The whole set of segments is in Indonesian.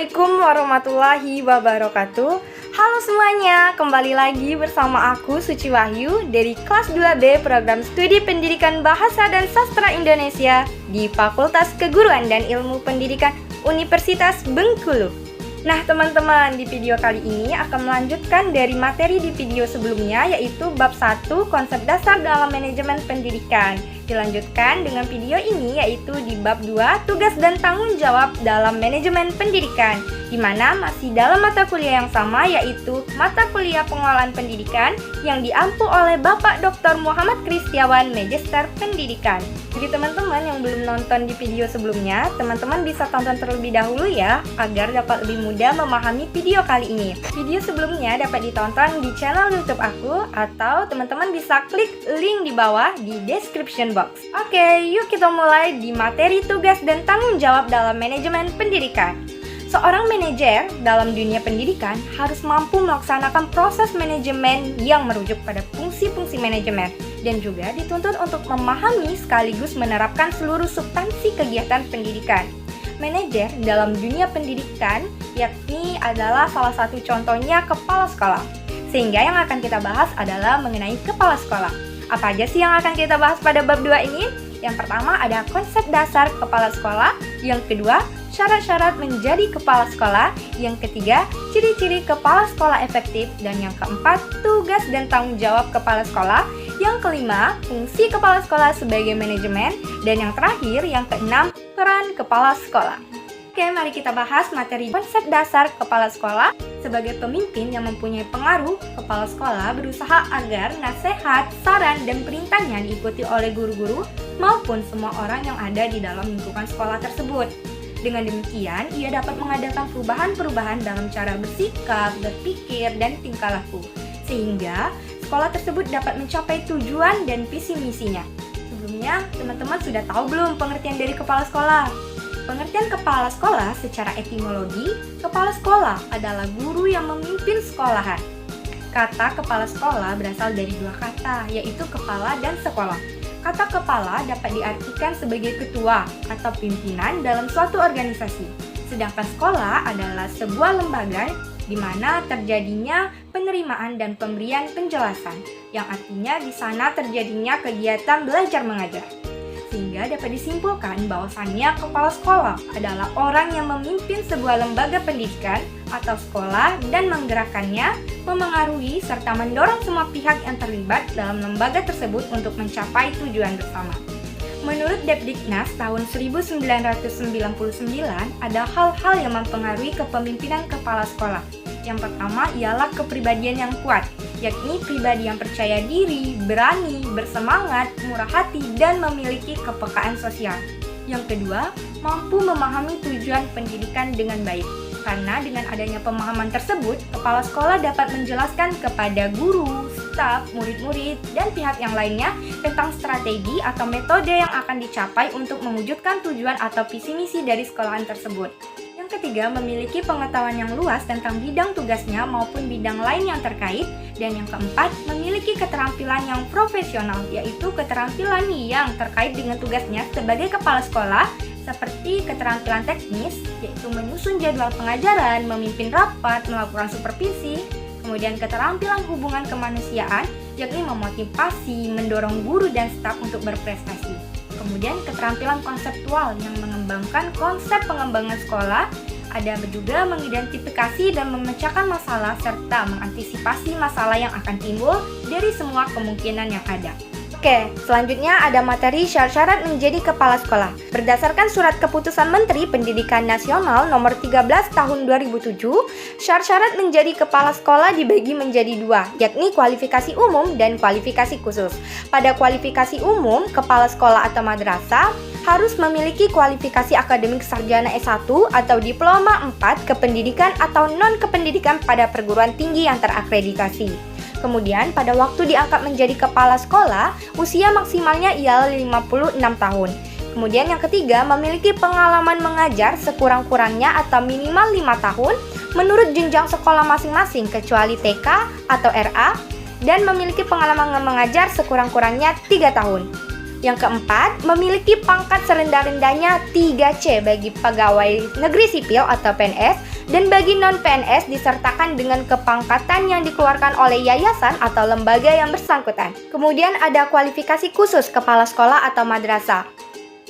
Assalamualaikum warahmatullahi wabarakatuh. Halo semuanya, kembali lagi bersama aku Suci Wahyu dari kelas 2B Program Studi Pendidikan Bahasa dan Sastra Indonesia di Fakultas Keguruan dan Ilmu Pendidikan Universitas Bengkulu. Nah teman-teman, di video kali ini akan melanjutkan dari materi di video sebelumnya, yaitu bab 1 konsep dasar dalam manajemen pendidikan. Dilanjutkan dengan video ini, yaitu di bab 2 tugas dan tanggung jawab dalam manajemen pendidikan, di mana masih dalam mata kuliah yang sama, yaitu mata kuliah pengelolaan pendidikan yang diampu oleh Bapak Dr. Muhammad Kristiawan, Magister Pendidikan. Jadi teman-teman yang belum nonton di video sebelumnya, teman-teman bisa tonton terlebih dahulu ya, agar dapat lebih mudah memahami video kali ini. Video sebelumnya dapat ditonton di channel YouTube aku, atau teman-teman bisa klik link di bawah di description box. Oke, yuk kita mulai di materi tugas dan tanggung jawab dalam manajemen pendidikan. Seorang manajer dalam dunia pendidikan harus mampu melaksanakan proses manajemen yang merujuk pada fungsi-fungsi manajemen, dan juga dituntut untuk memahami sekaligus menerapkan seluruh substansi kegiatan pendidikan. Manajer dalam dunia pendidikan yakni adalah salah satu contohnya kepala sekolah. Sehingga yang akan kita bahas adalah mengenai kepala sekolah. Apa aja sih yang akan kita bahas pada bab 2 ini? Yang pertama ada konsep dasar kepala sekolah, yang kedua syarat-syarat menjadi kepala sekolah, yang ketiga ciri-ciri kepala sekolah efektif, dan yang keempat tugas dan tanggung jawab kepala sekolah, yang kelima fungsi kepala sekolah sebagai manajemen, dan yang terakhir yang keenam peran kepala sekolah. Oke, mari kita bahas materi konsep dasar kepala sekolah. Sebagai pemimpin yang mempunyai pengaruh, kepala sekolah berusaha agar nasihat, saran, dan perintahnya diikuti oleh guru-guru maupun semua orang yang ada di dalam lingkungan sekolah tersebut. Dengan demikian, ia dapat mengadakan perubahan-perubahan dalam cara bersikap, berpikir, dan tingkah laku, sehingga sekolah tersebut dapat mencapai tujuan dan visi misinya. Sebelumnya, teman-teman sudah tahu belum pengertian dari kepala sekolah? Pengertian kepala sekolah secara etimologi, kepala sekolah adalah guru yang memimpin sekolahan. Kata kepala sekolah berasal dari dua kata, yaitu kepala dan sekolah. Kata kepala dapat diartikan sebagai ketua atau pimpinan dalam suatu organisasi. Sedangkan sekolah adalah sebuah lembaga di mana terjadinya penerimaan dan pemberian penjelasan, yang artinya di sana terjadinya kegiatan belajar mengajar. Sehingga dapat disimpulkan bahwasannya kepala sekolah adalah orang yang memimpin sebuah lembaga pendidikan atau sekolah dan menggerakkannya, memengaruhi serta mendorong semua pihak yang terlibat dalam lembaga tersebut untuk mencapai tujuan bersama. Menurut Depdiknas tahun 1999, ada hal-hal yang mempengaruhi kepemimpinan kepala sekolah. Yang pertama ialah kepribadian yang kuat, yakni pribadi yang percaya diri, berani, bersemangat, murah hati, dan memiliki kepekaan sosial. Yang kedua, mampu memahami tujuan pendidikan dengan baik. Karena dengan adanya pemahaman tersebut, kepala sekolah dapat menjelaskan kepada guru, staf, murid-murid, dan pihak yang lainnya tentang strategi atau metode yang akan dicapai untuk mewujudkan tujuan atau visi misi dari sekolahan tersebut. Yang ketiga, memiliki pengetahuan yang luas tentang bidang tugasnya maupun bidang lain yang terkait. Dan yang keempat, memiliki keterampilan yang profesional, yaitu keterampilan yang terkait dengan tugasnya sebagai kepala sekolah, seperti keterampilan teknis, yaitu menyusun jadwal pengajaran, memimpin rapat, melakukan supervisi. Kemudian keterampilan hubungan kemanusiaan, yakni memotivasi, mendorong guru dan staf untuk berprestasi. Kemudian keterampilan konseptual yang mengembangkan konsep pengembangan sekolah, ada juga mengidentifikasi dan memecahkan masalah serta mengantisipasi masalah yang akan timbul dari semua kemungkinan yang ada. Oke, selanjutnya ada materi syarat-syarat menjadi kepala sekolah. Berdasarkan Surat Keputusan Menteri Pendidikan Nasional Nomor 13 Tahun 2007, syarat-syarat menjadi kepala sekolah dibagi menjadi dua, yakni kualifikasi umum dan kualifikasi khusus. Pada kualifikasi umum, kepala sekolah atau madrasah harus memiliki kualifikasi akademik sarjana S1 atau diploma 4 kependidikan atau non-kependidikan pada perguruan tinggi yang terakreditasi. Kemudian pada waktu diangkat menjadi kepala sekolah, usia maksimalnya ialah 56 tahun. Kemudian yang ketiga, memiliki pengalaman mengajar sekurang-kurangnya atau minimal 5 tahun menurut jenjang sekolah masing-masing kecuali TK atau RA, dan memiliki pengalaman mengajar sekurang-kurangnya 3 tahun. Yang keempat, memiliki pangkat serendah-rendahnya 3C bagi pegawai negeri sipil atau PNS Dan bagi non-PNS disertakan dengan kepangkatan yang dikeluarkan oleh yayasan atau lembaga yang bersangkutan. Kemudian ada kualifikasi khusus kepala sekolah atau madrasah.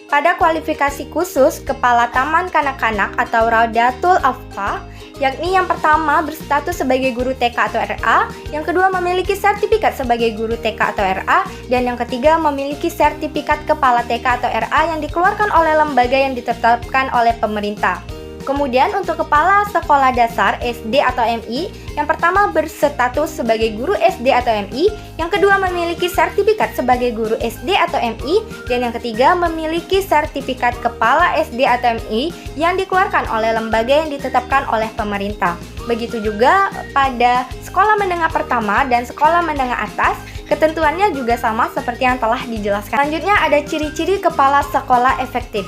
Pada kualifikasi khusus kepala taman kanak-kanak atau Raudatul Atfal, yakni yang pertama berstatus sebagai guru TK atau RA, yang kedua memiliki sertifikat sebagai guru TK atau RA, dan yang ketiga memiliki sertifikat kepala TK atau RA yang dikeluarkan oleh lembaga yang ditetapkan oleh pemerintah. Kemudian untuk kepala sekolah dasar SD atau MI, yang pertama berstatus sebagai guru SD atau MI, yang kedua memiliki sertifikat sebagai guru SD atau MI, dan yang ketiga memiliki sertifikat kepala SD atau MI yang dikeluarkan oleh lembaga yang ditetapkan oleh pemerintah. Begitu juga pada sekolah menengah pertama dan sekolah menengah atas, ketentuannya juga sama seperti yang telah dijelaskan. Selanjutnya ada ciri-ciri kepala sekolah efektif.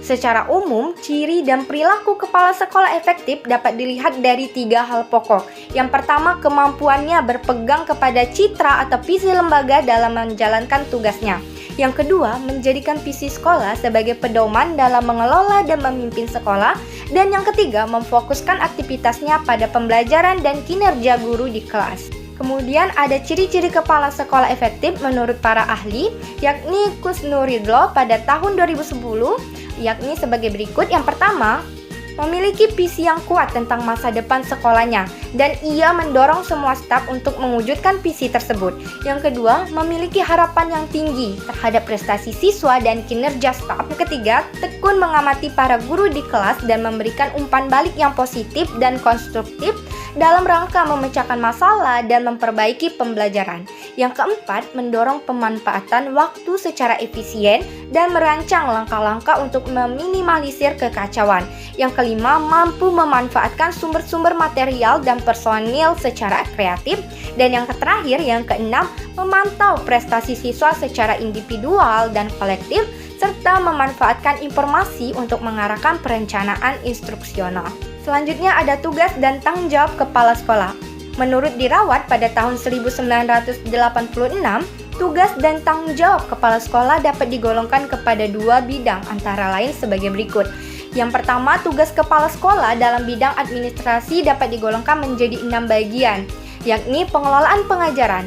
Secara umum, ciri dan perilaku kepala sekolah efektif dapat dilihat dari 3 hal pokok. Yang pertama, kemampuannya berpegang kepada citra atau visi lembaga dalam menjalankan tugasnya. Yang kedua, menjadikan visi sekolah sebagai pedoman dalam mengelola dan memimpin sekolah. Dan yang ketiga, memfokuskan aktivitasnya pada pembelajaran dan kinerja guru di kelas. Kemudian ada ciri-ciri kepala sekolah efektif menurut para ahli, yakni Kusnuridlo pada tahun 2010, yakni sebagai berikut. Yang pertama, memiliki visi yang kuat tentang masa depan sekolahnya, dan ia mendorong semua staf untuk mewujudkan visi tersebut. Yang kedua, memiliki harapan yang tinggi terhadap prestasi siswa dan kinerja staf. Yang ketiga, tekun mengamati para guru di kelas dan memberikan umpan balik yang positif dan konstruktif dalam rangka memecahkan masalah dan memperbaiki pembelajaran. Yang keempat, mendorong pemanfaatan waktu secara efisien dan merancang langkah-langkah untuk meminimalisir kekacauan. Yang kelima, mampu memanfaatkan sumber-sumber material dan personil secara kreatif. Dan yang terakhir, yang keenam, memantau prestasi siswa secara individual dan kolektif, serta memanfaatkan informasi untuk mengarahkan perencanaan instruksional. Selanjutnya ada tugas dan tanggung jawab kepala sekolah. Menurut Dirawat pada tahun 1986, tugas dan tanggung jawab kepala sekolah dapat digolongkan kepada 2 bidang, antara lain sebagai berikut. Yang pertama, tugas kepala sekolah dalam bidang administrasi dapat digolongkan menjadi 6 bagian, yakni pengelolaan pengajaran,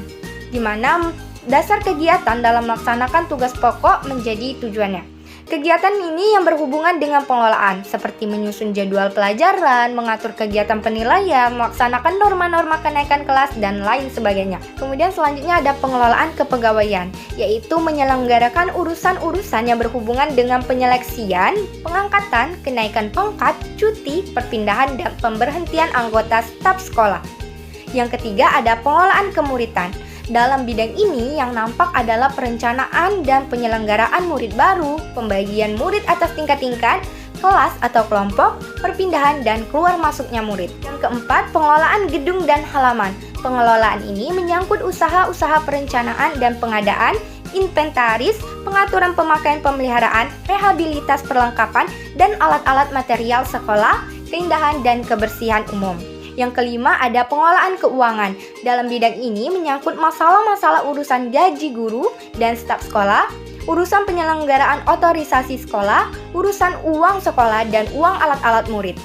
di mana dasar kegiatan dalam melaksanakan tugas pokok menjadi tujuannya. Kegiatan ini yang berhubungan dengan pengelolaan, seperti menyusun jadwal pelajaran, mengatur kegiatan penilaian, melaksanakan norma-norma kenaikan kelas, dan lain sebagainya. Kemudian selanjutnya ada pengelolaan kepegawaian, yaitu menyelenggarakan urusan-urusan yang berhubungan dengan penyeleksian, pengangkatan, kenaikan pangkat, cuti, perpindahan, dan pemberhentian anggota staf sekolah. Yang ketiga ada pengelolaan kemuritan. Dalam bidang ini yang nampak adalah perencanaan dan penyelenggaraan murid baru, pembagian murid atas tingkat-tingkat, kelas atau kelompok, perpindahan dan keluar masuknya murid. Yang keempat, pengelolaan gedung dan halaman. Pengelolaan ini menyangkut usaha-usaha perencanaan dan pengadaan, inventaris, pengaturan pemakaian pemeliharaan, rehabilitas perlengkapan, dan alat-alat material sekolah, keindahan dan kebersihan umum. Yang kelima ada pengelolaan keuangan. Dalam bidang ini menyangkut masalah-masalah urusan gaji guru dan staf sekolah, urusan penyelenggaraan otorisasi sekolah, urusan uang sekolah dan uang alat-alat murid.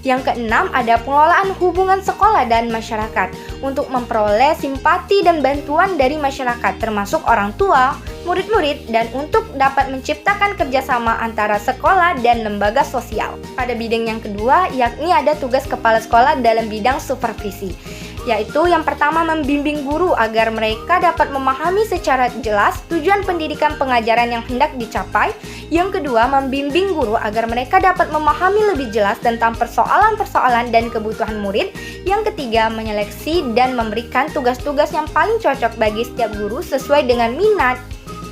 Yang keenam ada pengelolaan hubungan sekolah dan masyarakat untuk memperoleh simpati dan bantuan dari masyarakat termasuk orang tua, murid-murid, dan untuk dapat menciptakan kerjasama antara sekolah dan lembaga sosial. Pada bidang yang kedua, yakni ada tugas kepala sekolah dalam bidang supervisi, yaitu yang pertama membimbing guru agar mereka dapat memahami secara jelas tujuan pendidikan pengajaran yang hendak dicapai. Yang kedua, membimbing guru agar mereka dapat memahami lebih jelas tentang persoalan-persoalan dan kebutuhan murid. Yang ketiga, menyeleksi dan memberikan tugas-tugas yang paling cocok bagi setiap guru sesuai dengan minat,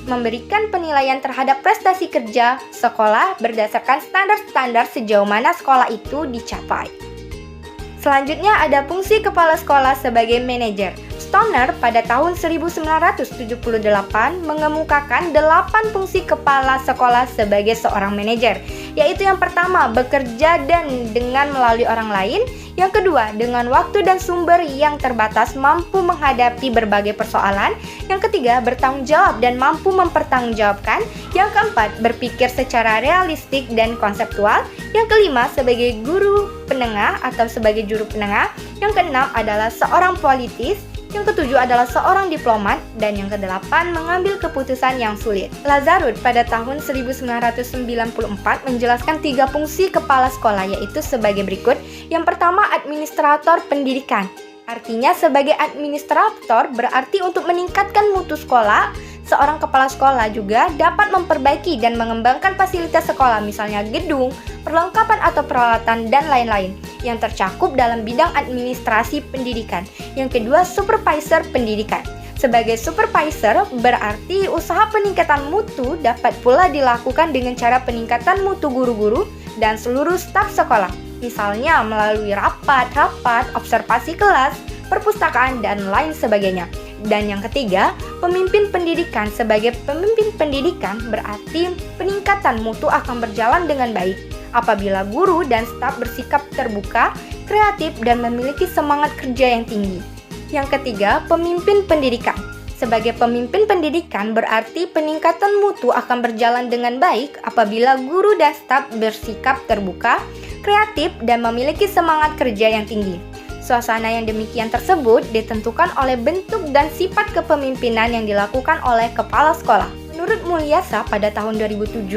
memberikan penilaian terhadap prestasi kerja sekolah berdasarkan standar-standar sejauh mana sekolah itu dicapai. Selanjutnya ada fungsi kepala sekolah sebagai manajer. Stoner pada tahun 1978 mengemukakan 8 fungsi kepala sekolah sebagai seorang manajer, yaitu yang pertama, bekerja dan dengan melalui orang lain. Yang kedua, dengan waktu dan sumber yang terbatas mampu menghadapi berbagai persoalan. Yang ketiga, bertanggung jawab dan mampu mempertanggungjawabkan. Yang keempat, berpikir secara realistik dan konseptual. Yang kelima, sebagai guru penengah atau sebagai juru penengah. Yang keenam adalah seorang politis. Yang ketujuh adalah seorang diplomat, dan yang kedelapan mengambil keputusan yang sulit. Lazarus pada tahun 1994 menjelaskan 3 fungsi kepala sekolah, yaitu sebagai berikut. Yang pertama, administrator pendidikan. Artinya sebagai administrator berarti untuk meningkatkan mutu sekolah. Seorang kepala sekolah juga dapat memperbaiki dan mengembangkan fasilitas sekolah, misalnya gedung, perlengkapan atau peralatan, dan lain-lain yang tercakup dalam bidang administrasi pendidikan. Yang kedua, supervisor pendidikan. Sebagai supervisor berarti usaha peningkatan mutu dapat pula dilakukan dengan cara peningkatan mutu guru-guru dan seluruh staf sekolah, misalnya melalui rapat, observasi kelas, perpustakaan, dan lain sebagainya. Dan yang ketiga, pemimpin pendidikan. Sebagai pemimpin pendidikan berarti peningkatan mutu akan berjalan dengan baik apabila guru dan staf bersikap terbuka, kreatif, dan memiliki semangat kerja yang tinggi. Yang ketiga, pemimpin pendidikan. Sebagai pemimpin pendidikan berarti peningkatan mutu akan berjalan dengan baik apabila guru dan staf bersikap terbuka, kreatif, dan memiliki semangat kerja yang tinggi. Suasana yang demikian tersebut ditentukan oleh bentuk dan sifat kepemimpinan yang dilakukan oleh kepala sekolah. Menurut Mulyasa pada tahun 2007,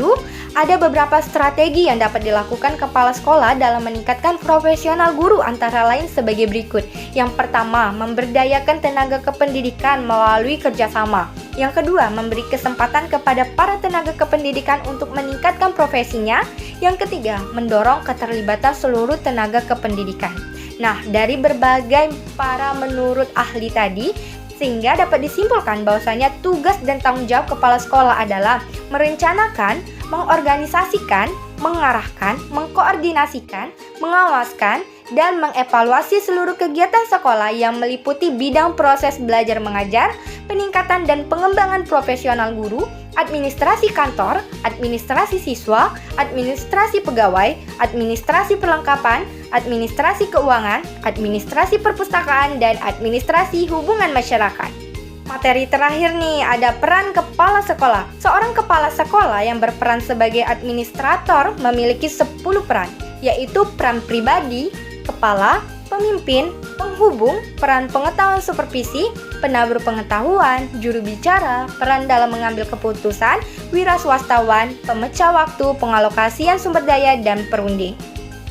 ada beberapa strategi yang dapat dilakukan kepala sekolah dalam meningkatkan profesional guru, antara lain sebagai berikut. Yang pertama, memberdayakan tenaga kependidikan melalui kerjasama. Yang kedua, memberi kesempatan kepada para tenaga kependidikan untuk meningkatkan profesinya. Yang ketiga, mendorong keterlibatan seluruh tenaga kependidikan. Nah, dari berbagai para menurut ahli tadi, sehingga dapat disimpulkan bahwasanya tugas dan tanggung jawab kepala sekolah adalah merencanakan, mengorganisasikan, mengarahkan, mengkoordinasikan, mengawaskan, dan mengevaluasi seluruh kegiatan sekolah yang meliputi bidang proses belajar mengajar, peningkatan dan pengembangan profesional guru, administrasi kantor, administrasi siswa, administrasi pegawai, administrasi perlengkapan, administrasi keuangan, administrasi perpustakaan, dan administrasi hubungan masyarakat. Materi terakhir nih, ada peran kepala sekolah. Seorang kepala sekolah yang berperan sebagai administrator memiliki 10 peran, yaitu peran pribadi, kepala, pemimpin, penghubung, peran pengetahuan supervisi, penabur pengetahuan, juru bicara, peran dalam mengambil keputusan, wiraswastawan, pemecah waktu, pengalokasian sumber daya, dan perunding.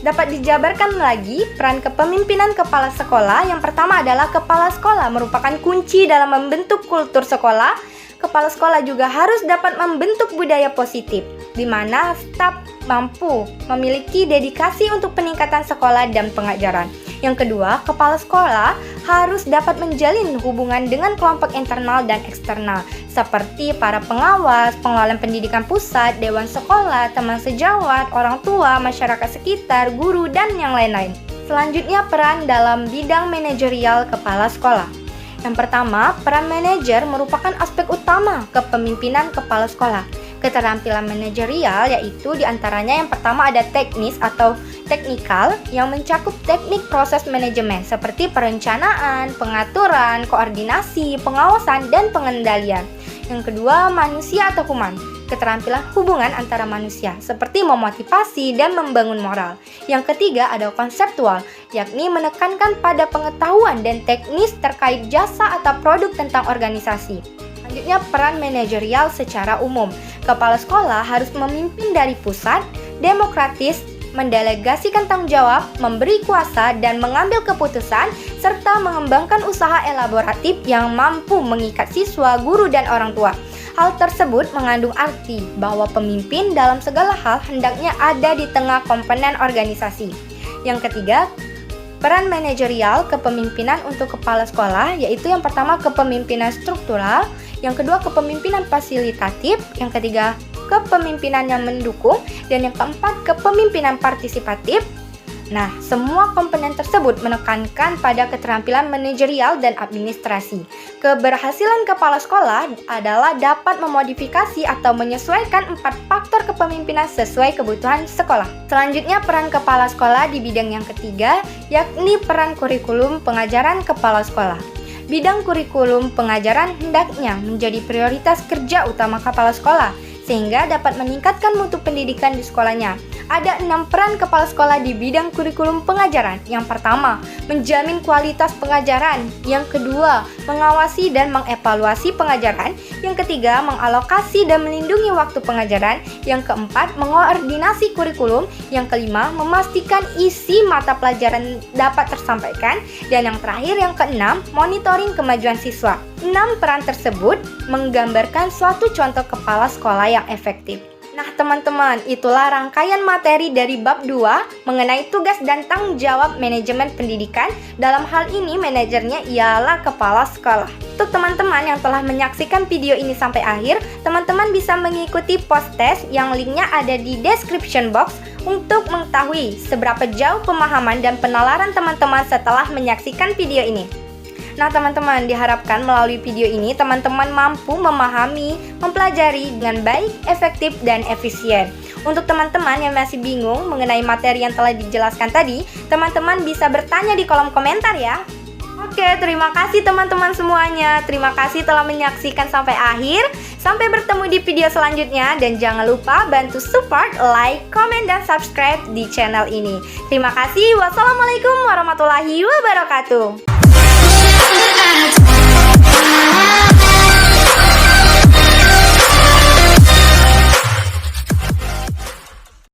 Dapat dijabarkan lagi peran kepemimpinan kepala sekolah. Yang pertama adalah kepala sekolah merupakan kunci dalam membentuk kultur sekolah. Kepala sekolah juga harus dapat membentuk budaya positif, di mana staf mampu memiliki dedikasi untuk peningkatan sekolah dan pengajaran. Yang kedua, kepala sekolah harus dapat menjalin hubungan dengan kelompok internal dan eksternal, seperti para pengawas, pengelola pendidikan pusat, dewan sekolah, teman sejawat, orang tua, masyarakat sekitar, guru, dan yang lain-lain. Selanjutnya, peran dalam bidang manajerial kepala sekolah. Yang pertama, peran manajer merupakan aspek utama kepemimpinan kepala sekolah. Keterampilan manajerial yaitu diantaranya yang pertama ada teknis atau teknikal yang mencakup teknik proses manajemen seperti perencanaan, pengaturan, koordinasi, pengawasan, dan pengendalian. Yang kedua, manusia atau human. Keterampilan hubungan antara manusia seperti memotivasi dan membangun moral. Yang ketiga ada konseptual, yakni menekankan pada pengetahuan dan teknis terkait jasa atau produk tentang organisasi. Selanjutnya peran manajerial secara umum. Kepala sekolah harus memimpin dari pusat, demokratis, mendelegasikan tanggung jawab, memberi kuasa, dan mengambil keputusan, serta mengembangkan usaha elaboratif yang mampu mengikat siswa, guru, dan orang tua. Hal tersebut mengandung arti bahwa pemimpin dalam segala hal hendaknya ada di tengah komponen organisasi. Yang ketiga, peran manajerial kepemimpinan untuk kepala sekolah yaitu yang pertama kepemimpinan struktural, yang kedua kepemimpinan fasilitatif, yang ketiga kepemimpinan yang mendukung, dan yang keempat kepemimpinan partisipatif. Nah, semua komponen tersebut menekankan pada keterampilan manajerial dan administrasi. Keberhasilan kepala sekolah adalah dapat memodifikasi atau menyesuaikan 4 faktor kepemimpinan sesuai kebutuhan sekolah. Selanjutnya, peran kepala sekolah di bidang yang ketiga, yakni peran kurikulum pengajaran kepala sekolah. Bidang kurikulum pengajaran hendaknya menjadi prioritas kerja utama kepala sekolah, sehingga dapat meningkatkan mutu pendidikan di sekolahnya. Ada 6 peran kepala sekolah di bidang kurikulum pengajaran. Yang pertama, menjamin kualitas pengajaran. Yang kedua, mengawasi dan mengevaluasi pengajaran. Yang ketiga, mengalokasi dan melindungi waktu pengajaran. Yang keempat, mengoordinasi kurikulum. Yang kelima, memastikan isi mata pelajaran dapat tersampaikan. Dan yang terakhir, yang keenam, monitoring kemajuan siswa. 6 peran tersebut menggambarkan suatu contoh kepala sekolah yang efektif. Nah teman-teman, itulah rangkaian materi dari bab 2 mengenai tugas dan tanggung jawab manajemen pendidikan. Dalam hal ini manajernya ialah kepala sekolah. Untuk teman-teman yang telah menyaksikan video ini sampai akhir, teman-teman bisa mengikuti post test yang linknya ada di description box untuk mengetahui seberapa jauh pemahaman dan penalaran teman-teman setelah menyaksikan video ini. Nah teman-teman, diharapkan melalui video ini teman-teman mampu memahami, mempelajari dengan baik, efektif, dan efisien. Untuk teman-teman yang masih bingung mengenai materi yang telah dijelaskan tadi, teman-teman bisa bertanya di kolom komentar ya. Oke, terima kasih teman-teman semuanya. Terima kasih telah menyaksikan sampai akhir. Sampai bertemu di video selanjutnya. Dan jangan lupa bantu support, like, komen, dan subscribe di channel ini. Terima kasih. Wassalamualaikum warahmatullahi wabarakatuh.